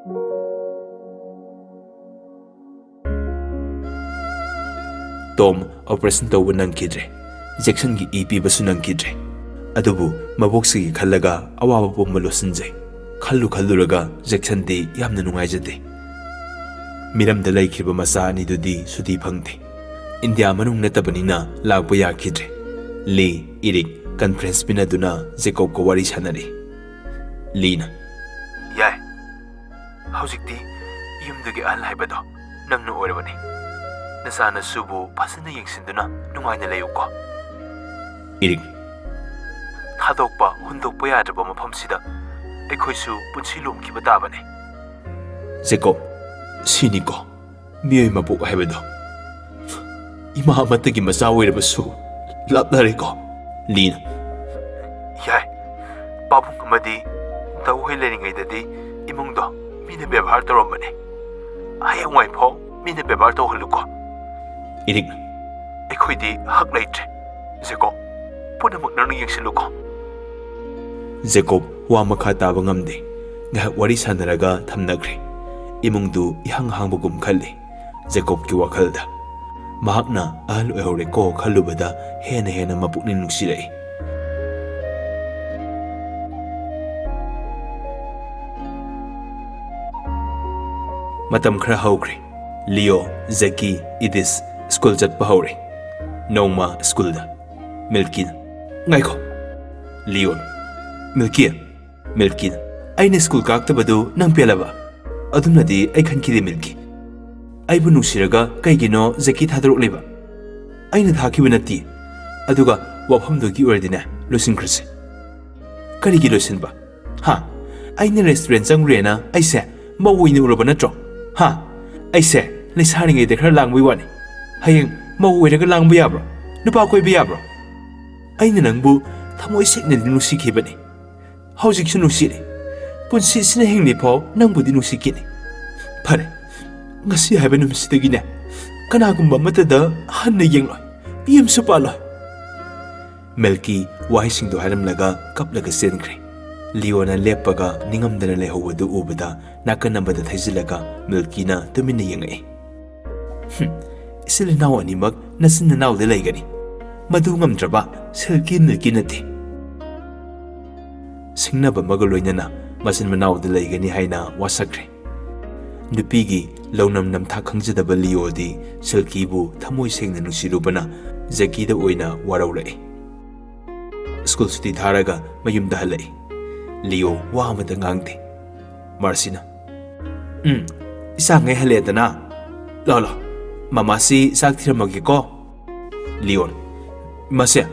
Tom operation tawba nangkidre Jackson gi EP basu nangkidre adubu maboksi khallaga awaba pomma losinjai khallu-raga Jackson di yamna nungaijade miramda laikhriba masa ani dudi suti phangde India manung natabanina lagpa yakidre Lee Eric conference pinaduna Jacop ko wari sanare Lina Yai Haujikti yumdugi al haibado nangna oirabani Nasana subu pasana yengsinduna nungaina layuko Eric Thadokpa hundokpa yadraba mafamsida aikhoisu punsi lomkiba tabane Jacop siniko miyoi mabuk haibado Ima amatagi macha oirabasu lapnareko Lina Yai Babung amadi tawhoi leningaidadi imungdo mina bebhar tawrambane hayangwai phau mina bebhar tawhaluko Eric aikhoidi hak laitre Jacop punamak nang yengsiluko Jacop wa makha taba ngamde ngahak wari sanaraga thamnakre imungdu ihang hangbagum khalli Jacop ki wakhalda mahakna ahal oihoreko khalubada hena mapukning nungsirai matam khara haukre Leo Zaki Idis school chatpa haure Noma school da Milkin ngaiko Leon Milkin aina school kaktabadu nang pelaba adumnadi ai khankide Milki aibu nusiraga kaigino Zaki thadrok leba aina thakiba nati aduga wafamdogi ordina losinkrase karigi losinba ha aina restaurant changrena aise mawoini uraba natro ha aise lesaringai de khara langbai wani hayeng mawoiraga langba yabro nupa koiba yabro aina nangbu thamoi sekna dinusi khibani hojik su nusire punsi sina hengni pho nangbu dinusi kini phare ngasi haiba numsidagi ne kanagumba matada hanna yengloi yim su paloi Melki wahisingdo haramlaga kaplaga senkre Leona lepaga ningamdana lehowadu ubada nakanambada thaizilaga Melkina tumina yengai Isili naw animak nasinna nawde laigani madu ngamdraba selki Melki nate singnaba magaloinana masin manawde laigani haina wasakre Nupigi lawnam namtha khangjadaba Leodi selkibu thamoi sengna nusirubana Zakida oina waraurai School suti tharaga mayumda halai Leo wa amada ngangde Marcina isa ngai haledana la mama si sak thiramagi ko Leon masya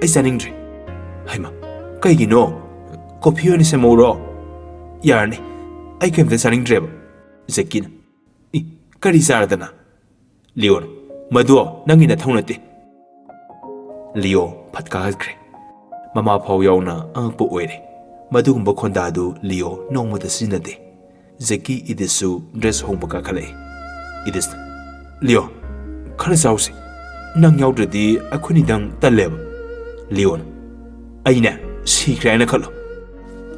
ai saningdre haima kaigino coffee oni semoro yarni ai kemte saningdre Zakina kari saradana Leon madu nangina thaunate Leo phatka hakre Mama phau yauna angpo oire madugumba khondadu Leo nongmada sinade Zaki Idisu dress hongba ka khale Idis Leo khara sausi nang yaudradi akhuni dang taleba Leon aina sikrana khalo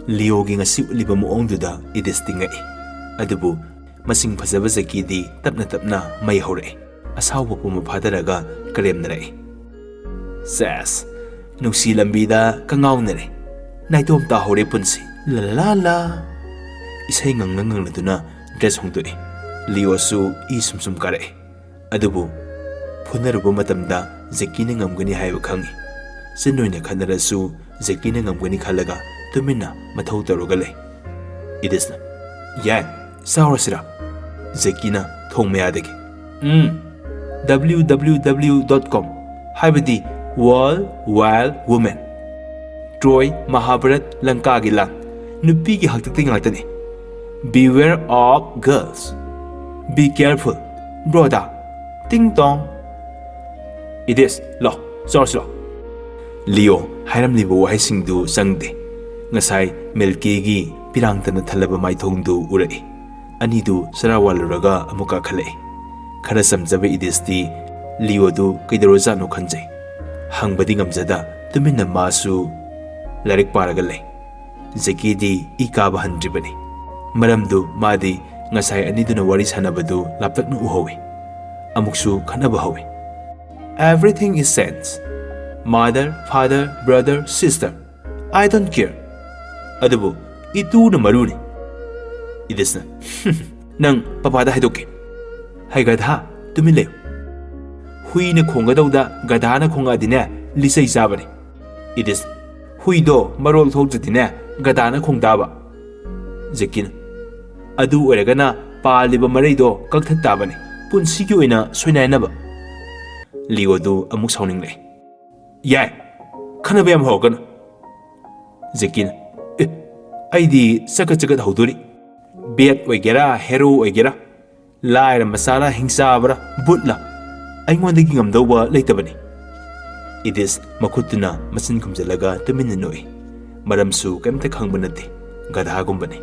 Leo gi ngasi uliba muongduda Idis tingai adubu masing phajaba Zaki di tapna mai hore asawba puma phadaraga karemnarai Sas Nusi lambida kangawnare Naitom ta hore punsi la Isay ngang laduna dress hongdoi Leo su sum kare adubu phunaruba matamda Zakina ngamgani haiba khangi sinoina khanarasu Zakina ngamgani khalaga tumina mathau taruga lei Idisna ya saurasira Zakina thongmayadagi www.com haibadi World Wild Woman Troy Mahabharat Lanka gi lang nupi gi hakti ngaktani Beware of girls Be careful Broda Ting tong Idis lo sorso Leo hairamlibo wahisingdu sangde ngasai Melki gi pirangtana thalaba maithongdu urai anidu sarawaluraga amuka khalai khara samjaba Idisdi Leo du kaidaro no khanjai Hangbadi ngamjada tumina masu larik paraga lei Zaki di ikaba handribani Maramdu madi ngasai aniduna wari sanabadu laptakna uhawi. Amuksu khanaba hawi. Everything is sense. Mother, father, brother, sister. I don't care. Adabu, itu na maruni. Idisna. Nang papada haidoke. Hai gadha, tumile. Hui na khonga dauda gadha na khonga dine lisai sabani. Idis. Hui do marol thokja dine gadha na khong daba. Zekin. Adu oiragana paliba marai do kakthat tabani. Punsigi oina soinainaba. Leo do amuk sauningle. Yai. Khanaba yam hawgana. Zekin. Aidi sakat sakat hauduri. Bet oigera hero oigera. Laira masala hingsabra butla. Aingondagi ngamdauba leitabani. Idis makutuna masin kumjalaga tuminna noi. Maramsu kaimta khangba nate. Gadha gumbani.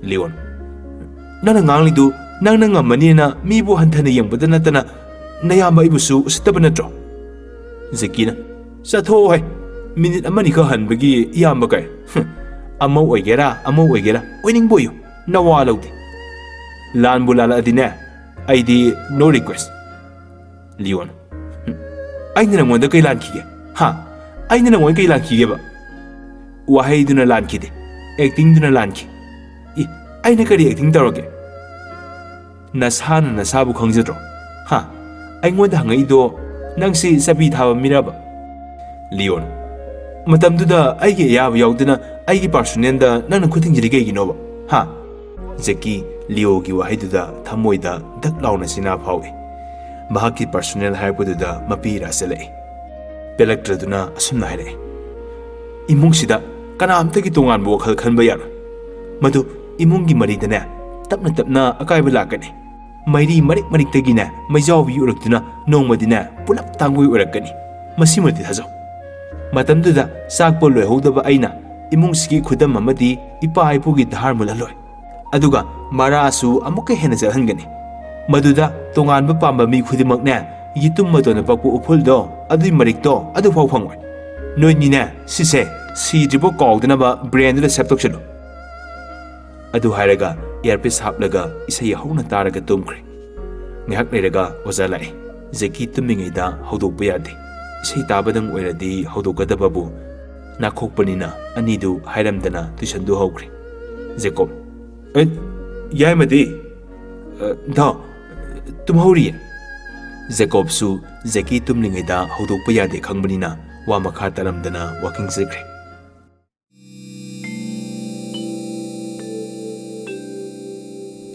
Leon. Nana nganglidu nangna ngamani na mibu hanthana yengbada natana nayamba ibusu usitaba natro. Zekina. Satho hai. Minute amani ka hanbagi iyamba kai. Amau oigera oining boyu. Nawa laude. Lan bulala adine. Aidi no request. Leon. Aina nangwanda kay lan kige. Ha. Aina nangwanda kay lan kige ba. Wahai duna lan kide. Acting duna lan ki. Aina kari acting taroge. Nasana nasabu khangjadro. Ha. Aingwanda hangai do nangsi sabi thaba miraba. Leon. Matamduda aigi yaba yauduna aigi personnel da nangna khutingjiri kaiginoba. Ha. Zeki Leo gi wahaiduda thamoida dak launa sina phawi. Mahaki personnel haipududa mapira selai. Pelactraduna asumna haire. Imungsida kanamtagi tongan bo khal khanba yar. Madu imungi maridana tapna akaiba lakani. Mairi marik tagina maijawi uruktuna nongmadina pulap tangoi urakani. Masimati thajo. Matamduda sakpo loi hodaba aina imungsigi khudam amadi ipa ipugi dharmula loi. Aduga marasu amuka hena jalhangani. Maduda tonganba pamba mi khudimakna yitum madona pakpu upuldo adu marikto adu phau phangoi. Noinina sise si jibo kawdana ba brand da septokchalo. Adu hairaga earpiece haplaga isai hauna taraga tumkre. Ngihak leiraga oza lai. Zeki tumingaida hodokpa yade. Isai tabadang oiradi hodokadababu nakhokpanina anidu hairamdana tuisandu hokre. Jacop. Yai madi. Da. Tum hori. Jacop su Zeki tumlingaida hodokpa yade khangbanina wa makha taramdana walking zikre.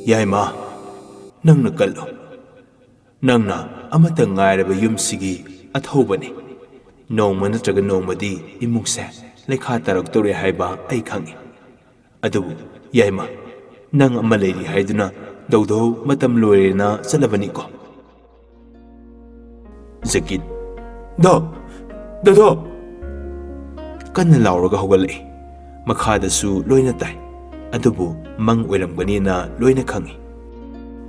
Yai ma. Nangna kallo. Nangna amata ngairaba yumsigi athobani. Nongma natraga nongmadi imungse lekha taraktore haiba ai khangi. Adubu yai ma. Nang ama leiri haiduna daudo matam loirena salabani ko. Zakit. Do. Kanna lauraga hogalai. Makhada su loina tai. Adubu mang oiramgani na loina khangi.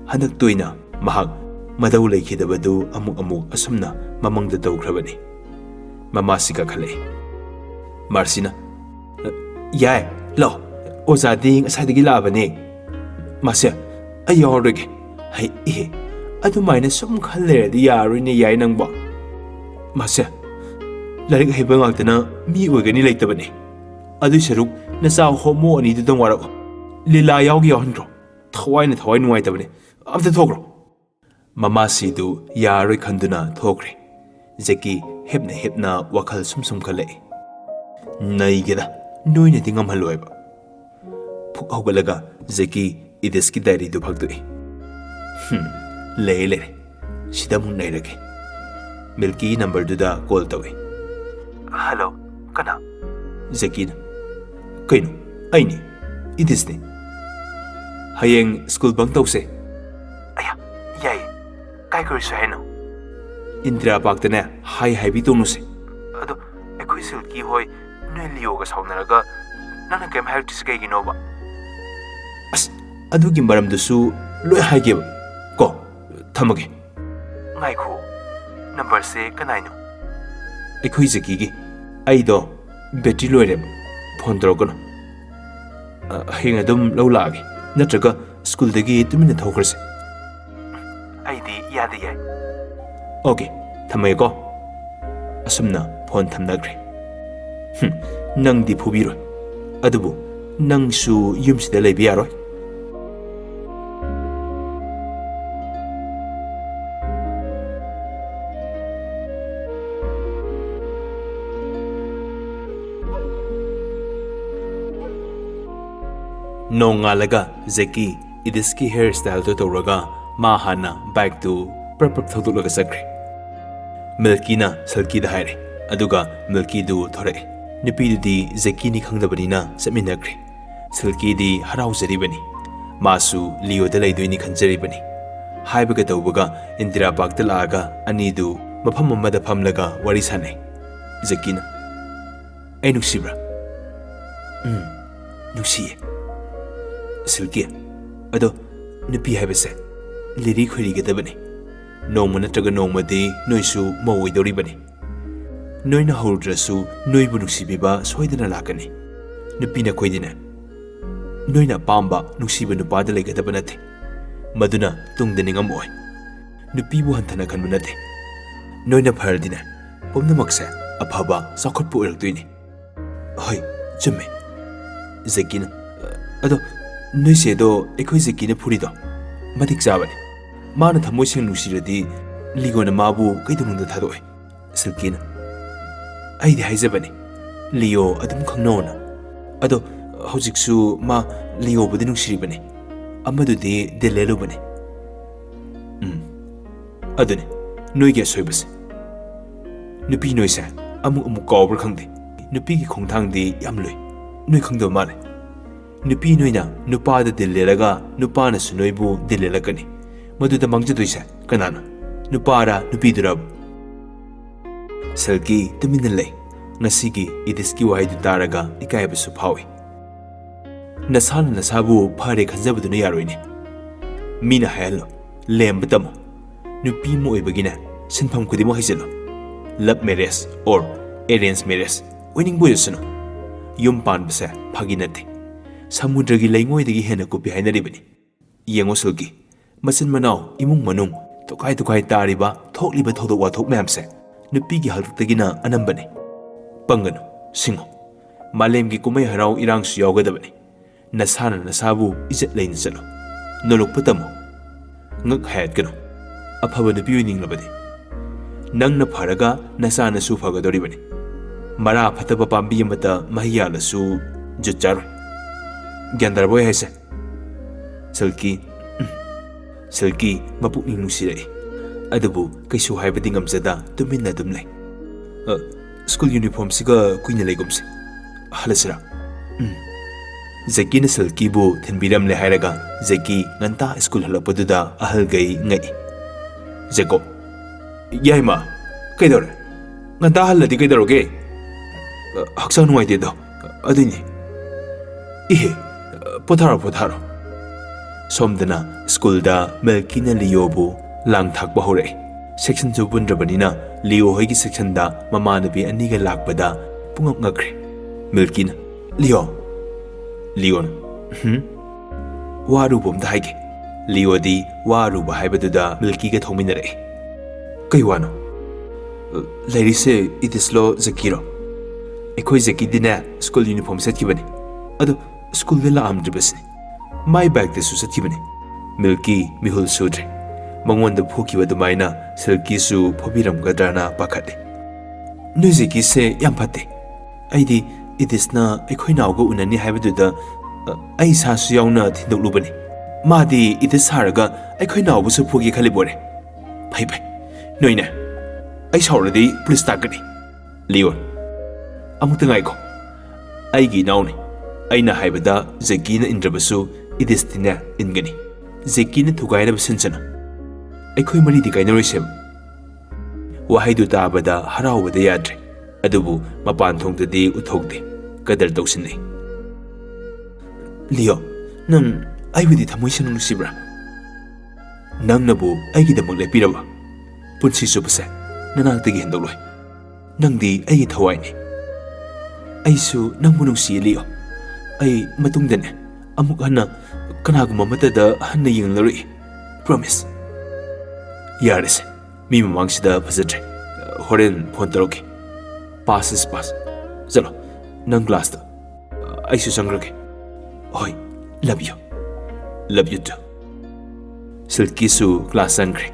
Hanak toina mahak madau lekhidabadu amuk asumna mamangda tawkrabani. Mamasika khale. Marsina. Yai, lo. Ozading asadagi labani. Masya, ayorege. Hai adumaina sum khalleradi yarune yai nangba. Masya, larik heba ngakdana mi oigani leitabani. Adu saruk nasa homo ani dudang warao. Lila yawgi yawhandro. Thawai nuwaitabani. Amta thokro. Mamasidu yaroi khanduna thokre. Zeki hepna wakhal sum khale. Naigeda noina dingam haloiba. Phuk hogalaga Zeki idiski diary du phagdui. Le. Sidamun nairage. Milky number duda call tawi. Hello, kana? Zeki. Kaino? Aini. Idisni. Hayeng school bang tawse. Aya, yai. Kai kuri no. Indra Bagdana, high bitonuse. Ado, a quissil key hoy, no Leo Saunaraga, none of them have to skate over. As Adukim Baram the Su, Loy Higib. Go, Tamagi. Naiko. Number 6, can I know? A quiziki. Aido, Betty Loydem, Pondrogon. Hingadum low lagi. नत्रगा स्कूलदगी Tumin थोखरसे आइदी यादे याय okay थमैको असुमना phone थमनग्रे नंगदी फुबिरो अदुबु नंगसु युमसिदा लेबि यारोय नोंगालगा जेकी इदिसकी hair style तो तौरगा मा हाना bike तो प्रप थौदुलगा सख्रे मिल्कीना सल्की दा हायरे अदुगा milky दु थोरे निपीदुदी जेकी नि खंगदबनिना समिनग्रे सल्की दी हराउजरिबनी मासु लियो दा लैदोइनि खंजरिबनी हाइबगा तौबगा इंदिरा पार्क दा लागा अनिदु मफम ममदा फमलगा वरी साने जेकीना ऐ नुक्सिब्रा नुक्सिये सिल्की अदो नुपी हाइबसे लिरी खुरीगदबनी नोंम नत्रगा नोंमदि नोइसु मवोइदोरिबनी नोइना हौद्रसु नोइबु नुक्सिबिबा सोइदना लाकनी नुपीना खोइदिना नोइना पाम्बा नुक्सिबा नुपादा लेगदबा नथे मदुना तुंगदा निंगमोय नुपीबु हंथना खनबा नथे नोइना फरदिना पुमनमक्से अफबा सखुटपु ओरक्तोइनि होय चुम्मे जेकिना अदो नोइसेदो एखोइ जेकिना फुरिदो मदिक जाबने माना थमोइसें नुसिरदि लिगोना माबु कैदुनुंदा थादोय सिल्कीना आइदि हाइजबने लियो अदुम खंगनोना अदो हौजिकसु मा लियो बुदि नुसिरिबने अमदुदि दिलेलुबने अदुने नोइगे सोइबसे नुपी नोइसे अमु कावब्र खंगदे नुपीगी खोंथांगदि याम लोइ नोइ खंगदो माले नुपी नोइना नुपादा दिलेलगा नुपानासु नोइबु दिलेलकनी मदुदा मंगजदोइसे कनाना नुपारा नुपीदुरब सल्की तुमिन लei ngasiगी इदिसकी वाइदु तारगा इकायबसु फावी नसाना नसाबु फारे खंजबदुना यारोइने मीना हायलो लेम्बतमो नुपी मो ओइबगिना सिनफम खुदिमो हाइजलो लव मैरिज और अरेंज मैरिज ओइनिंग बोयसनो युम पानबसे फागी नते समुद्रगी लैंगोइदगी हेना कुपि हाइनरिबनी येंगो सल्की मसिन मनाव इमुंग मनुंग तोकाय तोकाय तारिबा थोकलिबा थोदोक वाथोक मैमसे नुपीगी हलुक्तगिना अनंबने पंगनो सिंगो मालेमगी कुमै हराव इरांगसु यावगदबने नसाना नसाबु इज्जत लैन चलो नोलुकपतमो ngak hayat kano afaba nupi oininglabadi nangna faraga nasanasu fagadoribani mara phataba pambi amata mahiyalasu jutchar gyandarboy haise silki mapukning nusire adubu kaisu haibadi ngamjada tuminna dumlai school uniform siga kuina legumse halasira Zaki na silki bu thinbiram le hairaga Zaki nganta school halapaduda ahal gai ngai Jacop yai ma kaidore nganta haladi kaidoroge haksa nuai de do adini ihe potharo somdana school da melkina liyobu lang thakba hore section ju bundrabanina liyo hoigi section da mama nabi aniga lakbada pungak ngakre melkina liyo Leon waru bom daige Leo di waru bahaibada milki ga thominare kaiwano lairise itislo zakiro ekoi zaki dina school uniform set kibani ado school de la amdribasni my bag de su set kibani milki mihul sudre mangwon da phuki wadu maina silki su phobiram gadrana pakhate noi zaki se yam phatte aidi इदिसना एखोइ नावगो उननि हाइबदुदा आई सासु यावना थिन्दोलुबनि मादि इदिस सारगा एखोइ नावबुसु फुगी खलि बोरे भाई नोइना आई सावरदि police ताकनि Leone अमुक्ता गाइको आइगी नावनि आइना हाइबदा जेकीना इंद्रबसु इदिसतिना इनगनि जेकीना थुगाइरब सिनसना एखोइ मरिदि गाइनरोइसेम वाहाइदु ताबदा हरावबदा याद्रे अदुबु मपान थोंगदि उथोगदे कदर तौसिने लियो नंग आइबुदि थमोइसन नुसिब्रा नंगनबु आइगिदमक लेपिरबा पुन्सि सुबसे ननांगतगी हेंदोलोय नंगदि आइगी थवाइने आइसु नंगबु नुसिये लियो आई मतुंगदने अमुक हना Kanaguma matada hanna yinglarui. Promise. Yaris. Mi mamangsida fazatre. Horen phone taroke. Pass is pass. Zalo. Nang glass da. Aisu sangrake. Hoi. Love you. Love you too. Silkisu class sangre.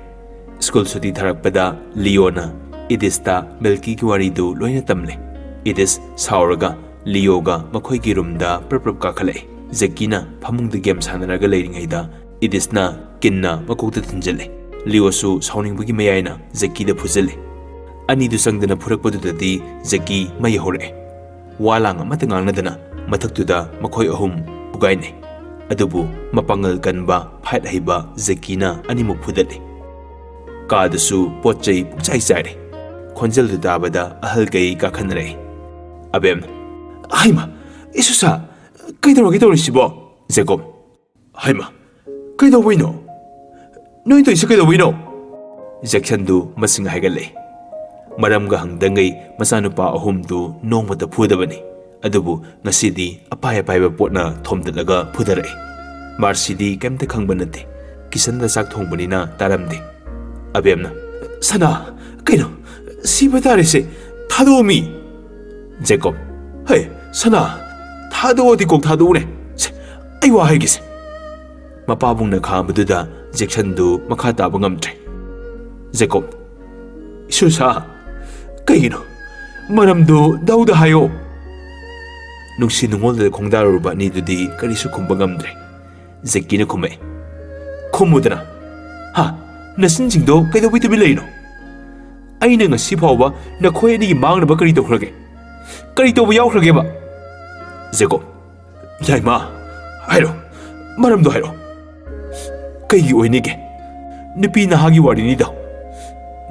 School suti tharakpada Leona. Idista Milky Kiwaridu Loina Tamle. Idis Sauraga, Leoga, Makoi Girumda, Purple Kakale. Zekina, Pamung the games Hanaraga lading Aida. Idisna, Kinna, Makota Tinjele. Leosu, sounding Wiki Mayana, Zeki the Puzele. Anidu sang the Napurapodu the Zeki Mayhore. Walang Matanganadana, Mataktuda, Makoi Hum, Ugaine. Adubu, Mapangal Ganba, Pat Hiba, Zekina, Animu Pudale. Kadasu, Pochai, Puchai Side. Konjal du dabada ahal gai ka khanre. Abem. Haima, isusa, kaidaro sibo. Jacop. Haima, kaido wino. Noi to isa kaido wino. Jackson du masing haigale. Maram ga hangdangai masanupa ahum du nongmata phudabani. Adubu ngasidi apai ba potna thomdalaga phudare. Marsidi kemte khangbanate. Kisanda sak thongbani taramde. Abemna. Sana, kaino Sibatarice, Tadomi. Jacop. Hey, Sana, Tado di Tadone. I wa hagis. Mapabung na Kamaduda, Jackson do Makata Bungamtre. Jacop. Susa, Kaino, Madam do Dauda Hayo. Nungsinungol de Kongdaruba need to di Karisukumbangamtre. Zekina Kume. Kumudana. Ha, Nasinjing do Kaidawitabileno. Aina nga sipawa na khoi ni mang na bakari to khrage kari to yaw khrage ba Jacop yai ma hairo maram do hairo kai gi oini ge nipi na hagi wari ni da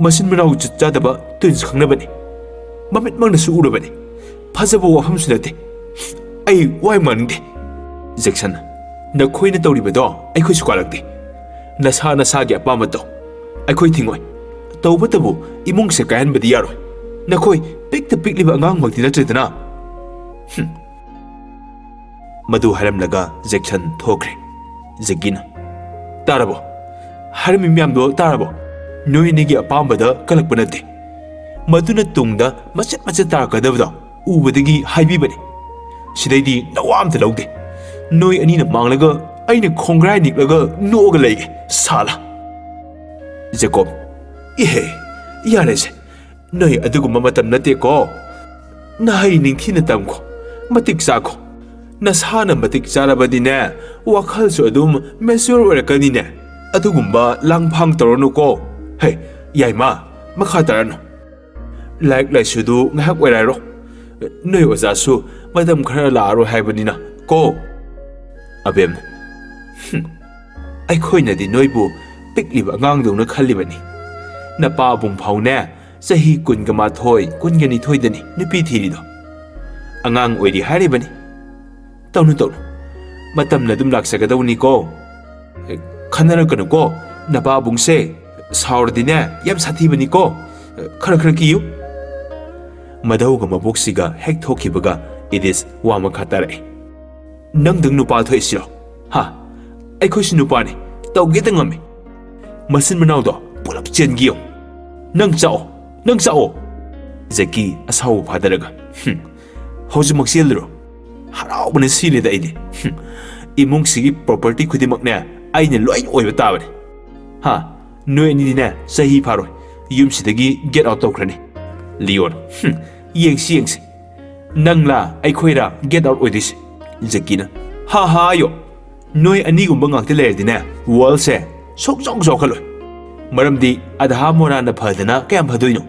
masin manau cha da ba twins khangna bani mamit mang na su ura bani phajaba wa ham sunate ai wai man de Jackson na khoi na tawri ba do ai khoi su kalak de na sa ge pa ma to ai khoi thingoi Taubatabu, imong sa kayan ba diyaro? Nakoy, pick the pick liba ngang magtinatrit na. Madu haram laga Jackson thokre. Zegina. Tarabo. Haram imyam do tarabo. Noy nigi apambada kalakpanate. Madu na tungda macet tarakadavda. Ubadagi haibi bani. Sidaydi nawam talawde. Noy anina manglaga aina khongrai niklaga nooga lege. Sala. Jacop. Ihe, yarese. Noi aduguma matam nate ko. Nahay ning thinatam ko. Matik sa ko. Nasana matik sarabadine. Wakhal so adum mesur orakadine. Adugumba langphang torono ko. Hey, yai ma, makhatarano. Like sudu ngahak weraro. Noi ozasu madam khara laro haibadina ko. Abem. Ai khoi na di noibu pikliba ngang dong na khalibani. Napa bung paune sahi kun gama thoi kun gani thoi dani nupi thiri do angang oidi hari bani tawnu matam na dum laksaga dawni ko khanara kanu ko napa bung se saurdine yam sathi bani ko khara kiyu madau gama boksiga hek thokibaga idis wama khatare nang dung nupa thoi siro ha ai khosi nupa ni tawge tangami masin manau do pulap chen giyo nang chao Zeki asau padaraga hoju maksielro harau bane sile da ide imung sigi property khudimak ne aine loi oiba tabane ha noi ni ne sahi pharo yum sidagi get out tokrani Leon yengsi nangla ai khoira get out oidis Zekina ha yo noi ani gumba ngakte le dine wall se sok khalo Maramdi adha mora na phadana kayam phadoino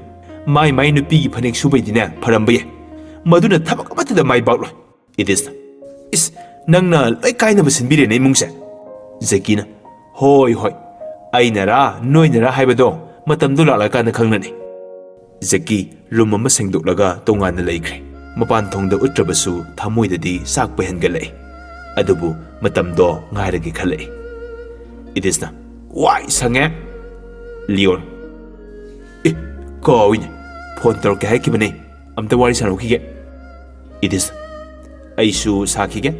mai nupi gi phanek subaidina pharambaye maduna thabak amata da mai baklo is nangna loi kaina basinbire nei mungse Zekina hoi ainara noinara haibado matamdu lala kana khangnani Zeki room ama sengdoklaga tongana leikre mapan thongda utrabasu thamoidadi sak pahengalai adubu matamdo ngairagi khalai idisna wai sange Leon. Go in. Ponter Kahakibane. Am the Waris and Okige. It is. I show Sakige.